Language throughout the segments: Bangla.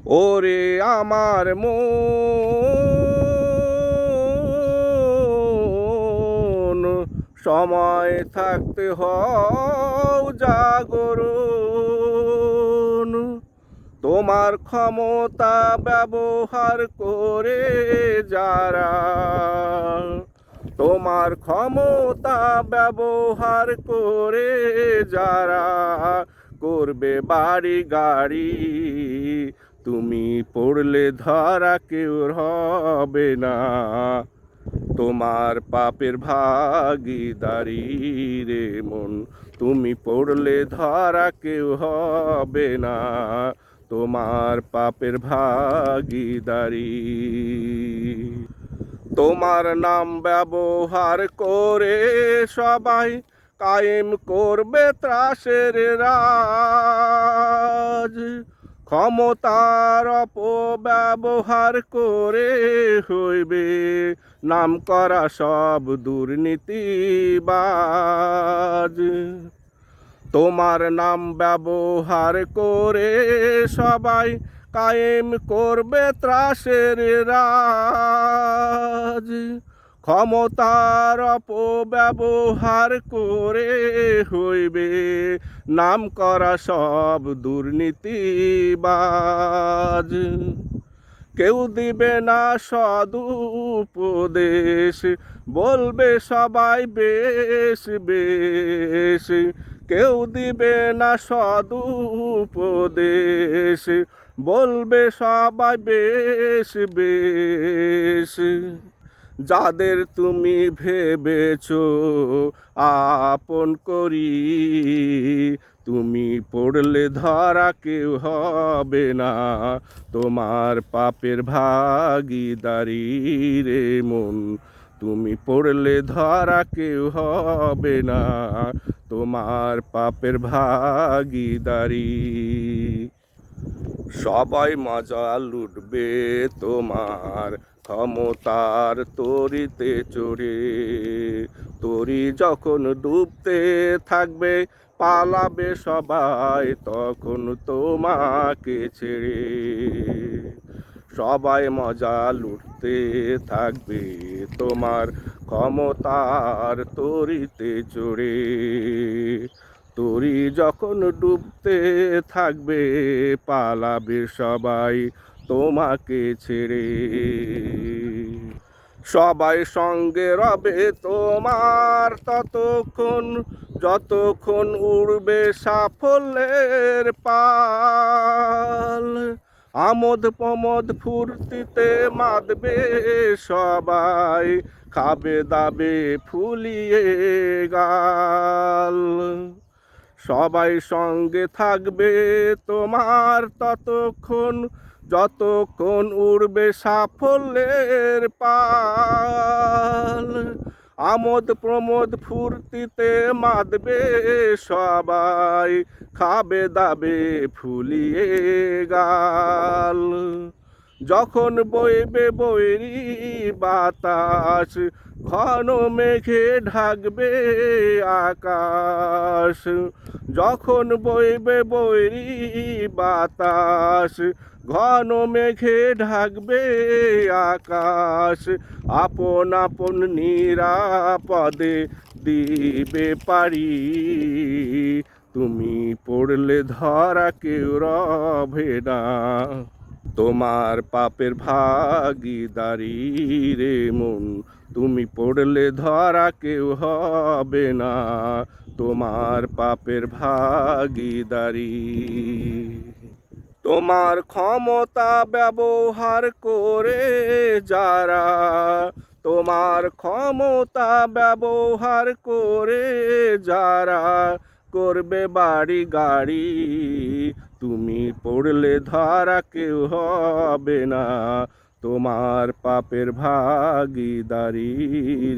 ওরে আমার মন, সময় থাকতে হও জাগরণ। তোমার ক্ষমতা ব্যবহার করে যারা, তোমার ক্ষমতা ব্যবহার করে যারা করবে বাড়ি গাড়ি, তুমি পড়লে ধরা কেউ হবে না তোমার পাপের ভাগীদারি রে মন। তুমি পড়লে ধরা কেউ হবে না তোমার পাপের ভাগীদারি। তোমার নাম ব্যবহার করে সবাই কায়েম করবে ত্রাসের রাজ। ক্ষমতার অপব্যবহার করে হইবে নাম করা সব দুর্নীতিবাজ। তোমার নাম ব্যবহার করে সবাই কায়েম করবে ত্রাসের রাজ। ক্ষমতার অপব্যবহার করে হইবে নাম করা সব দুর্নীতিবাজ। কেউ দিবে না সদুপদেশ, বলবে সবাই বেশ বেশ। কেউ দিবে না সদুপদেশ, বলবে সবাই বেশ বেশ। যাদের তুমি ভেবেছো আপন করি, তুমি পড়লে ধরা কেউ হবে না তোমার পাপের ভাগীদারি রে মন। তুমি পড়লে ধরা কেউ হবে না তোমার পাপের ভাগীদারি। সবাই মজা লুটবে তোমার ক্ষমতার তরিতে চড়ে। তরি যখন ডুবতে থাকবে পালাবে সবাই তখন তোমাকে ছেড়ে। সবাই মজা লুটতে থাকবে তোমার ক্ষমতার তরিতে চড়ে। তরি যখন ডুবতে থাকবে পালাবে সবাই তোমাকে ছেড়ে। সবাই সঙ্গে রবে তোমার ততক্ষণ যতক্ষণ উড়বে সাফল্যের পাল। আমোদ প্রমোদ ফুর্তিতে মাতবে সবাই, খাবে দাবে ফুলিয়ে গাল। সবাই সঙ্গে থাকবে তোমার ততক্ষণ যতক্ষণ উড়বে সাফল্যের পাল। আমোদ প্রমোদ ফুর্তিতে মাতবে সবাই, খাবে দাবে ফুলিয়ে গাল। যখন বইবে বৈরী বাতাস, ঘন মেঘে ঢাকবে আকাশ। যখন বইবে বৈরী বাতাস, ঘন মেঘে ঢাকবে আকাশ। আপন আপন নিরাপদে দিবে পারি, তুমি পড়লে ধরা কেউ রবে না তোমার পাপের ভাগীদারি রে মন। তুমি পড়লে ধরা কেউ হবে না তোমার পাপের ভাগীদারি। তোমার ক্ষমতা ব্যবহার করে যারা, তোমার ক্ষমতা ব্যবহার করে যারা করবে বাড়ি গাড়ি, তুমি পড়লে ধরা কেউ হবে না তোমার পাপের ভাগীদারি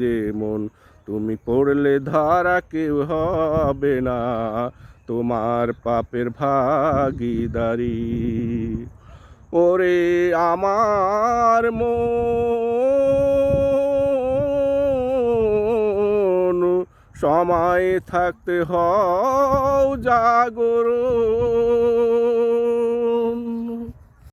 রে মন। তুমি পড়লে ধরা কেউ হবে না তোমার পাপের ভাগীদারি। ওরে আমার মন, সময় থাকতে হও জাগরণ।